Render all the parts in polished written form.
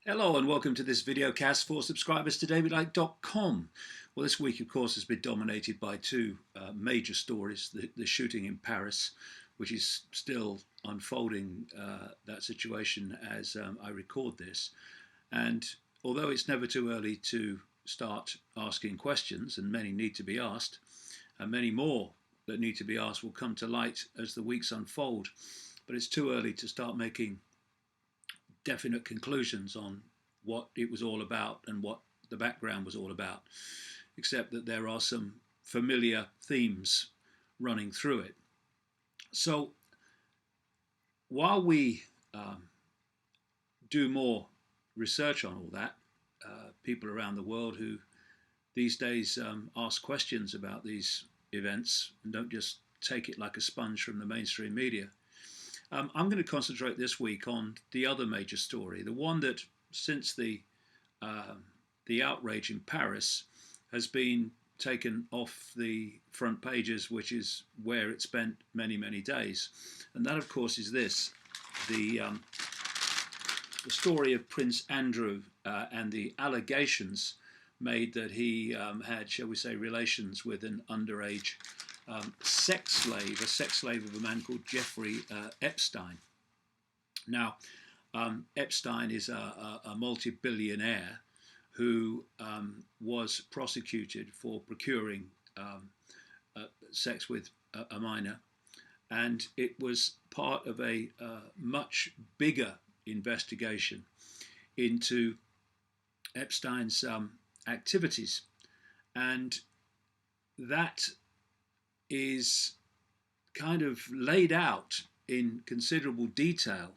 Hello and welcome to this videocast for subscribers to davidicke.com. Well, this week, of course, has been dominated by two major stories. The shooting in Paris, which is still unfolding, that situation as I record this. And although it's never too early to start asking questions, and many need to be asked, and many more that need to be asked will come to light as the weeks unfold, but it's too early to start making definite conclusions on what it was all about and what the background was all about, except that there are some familiar themes running through it. So while we do more research on all that, people around the world who these days ask questions about these events and don't just take it like a sponge from the mainstream media. I'm going to concentrate this week on the other major story, the one that since uh, the outrage in Paris has been taken off the front pages, which is where it spent many, many days. And that, of course, is this, the story of Prince Andrew and the allegations made that he had, shall we say, relations with an underage a sex slave of a man called Jeffrey Epstein. Now, Epstein is a multi-billionaire who was prosecuted for procuring sex with a minor, and it was part of a much bigger investigation into Epstein's activities, and that is kind of laid out in considerable detail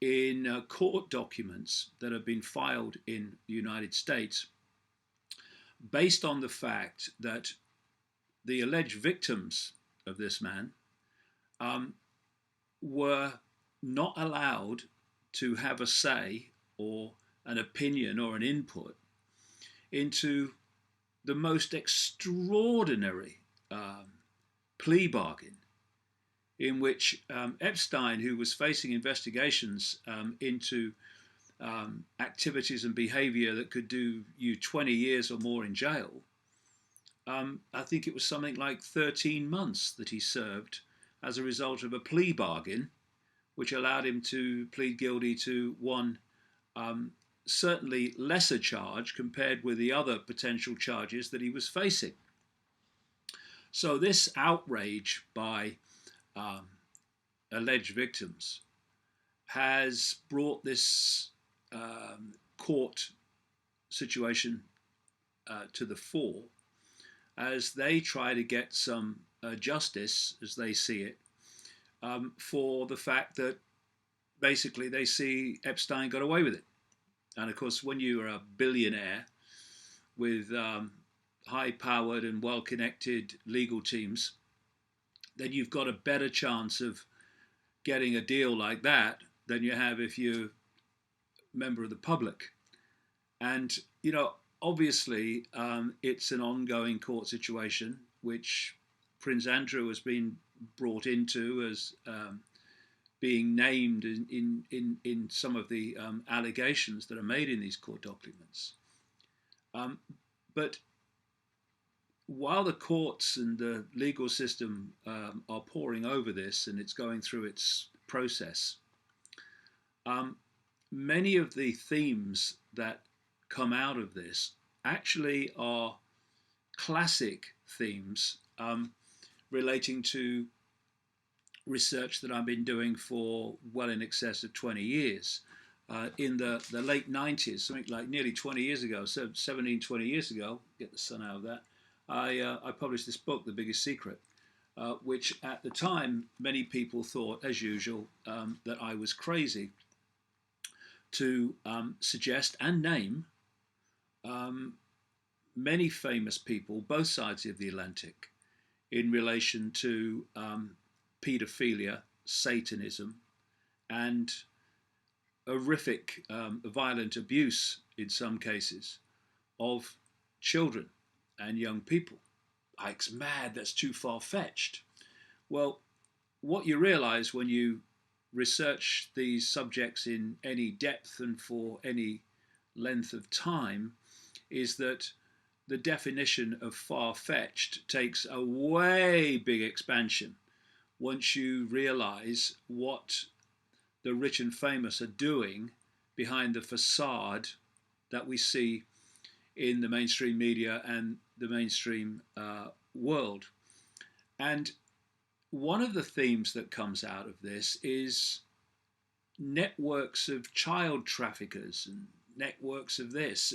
in court documents that have been filed in the United States, based on the fact that the alleged victims of this man were not allowed to have a say or an opinion or an input into the most extraordinary plea bargain in which Epstein, who was facing investigations into activities and behavior that could do you 20 years or more in jail, I think it was something like 13 months that he served as a result of a plea bargain, which allowed him to plead guilty to one certainly lesser charge compared with the other potential charges that he was facing. So this outrage by alleged victims has brought this court situation to the fore as they try to get some justice, as they see it, for the fact that basically they see Epstein got away with it. And of course, when you are a billionaire with high-powered and well-connected legal teams, then you've got a better chance of getting a deal like that than you have if you're a member of the public. And, obviously, it's an ongoing court situation, which Prince Andrew has been brought into as being named in some of the allegations that are made in these court documents. But while the courts and the legal system are poring over this and it's going through its process, many of the themes that come out of this actually are classic themes relating to research that I've been doing for well in excess of 20 years. In the late 90s, something like nearly 20 years ago, so 17, 20 years ago, get the sun out of that, I published this book, The Biggest Secret, which at the time many people thought, as usual, that I was crazy to suggest and name many famous people, both sides of the Atlantic, in relation to paedophilia, Satanism, and horrific violent abuse, in some cases, of children and young people. Ike's mad, that's too far-fetched. Well, what you realize when you research these subjects in any depth and for any length of time is that the definition of far-fetched takes a way big expansion once you realize what the rich and famous are doing behind the facade that we see in the mainstream media and the mainstream world. And one of the themes that comes out of this is networks of child traffickers and networks of this,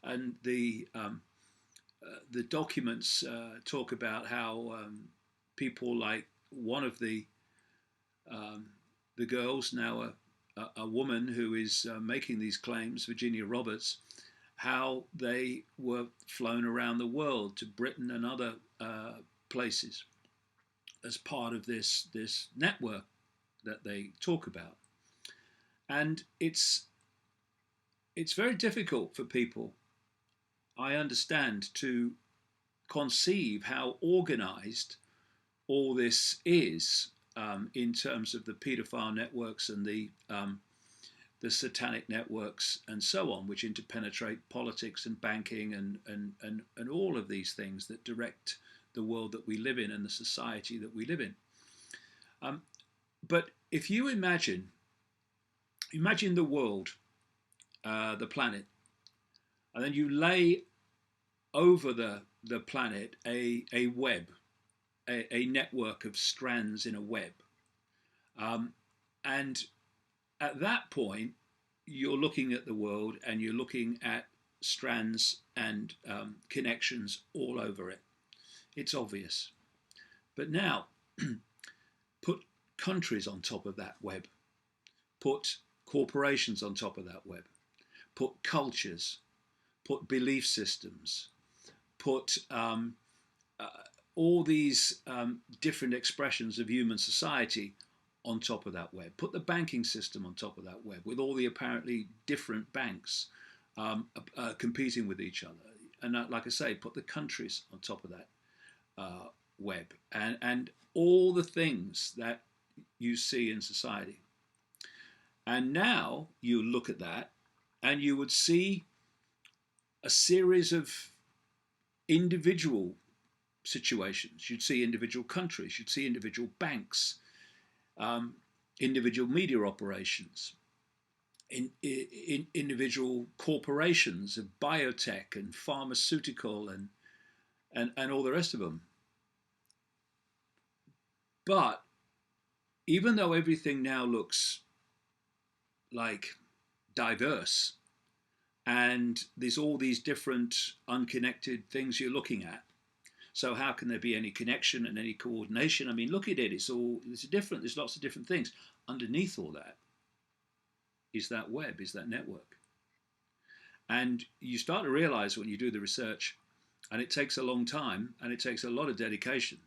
and the documents talk about how people like one of the girls, now a woman who is making these claims, Virginia Roberts, how they were flown around the world to Britain and other places as part of this network that they talk about. And it's very difficult for people, I understand, to conceive how organized all this is in terms of the paedophile networks and the satanic networks and so on, which interpenetrate politics and banking and all of these things that direct the world that we live in and the society that we live in. But if you imagine the world, the planet, and then you lay over the planet a web, a network of strands in a web. And at that point, you're looking at the world and you're looking at strands and connections all over it. It's obvious. But now, put countries on top of that web. Put corporations on top of that web. Put cultures. Put belief systems. Put all these different expressions of human society on top of that web. Put the banking system on top of that web with all the apparently different banks competing with each other. And like I say, put the countries on top of that web and all the things that you see in society. And now you look at that and you would see a series of individual situations. You'd see individual countries, you'd see individual banks, individual media operations, in individual corporations of biotech and pharmaceutical and all the rest of them. But even though everything now looks like diverse and there's all these different unconnected things you're looking at, so how can there be any connection and any coordination? I mean, look at it, it's different, there's lots of different things. Underneath all that is that web, is that network. And you start to realize when you do the research, and it takes a long time and it takes a lot of dedication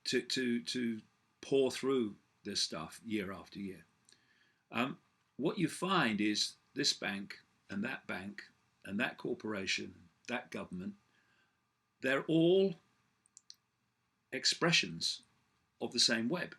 to pour through this stuff year after year. What you find is this bank and that corporation, that government, they're all expressions of the same web.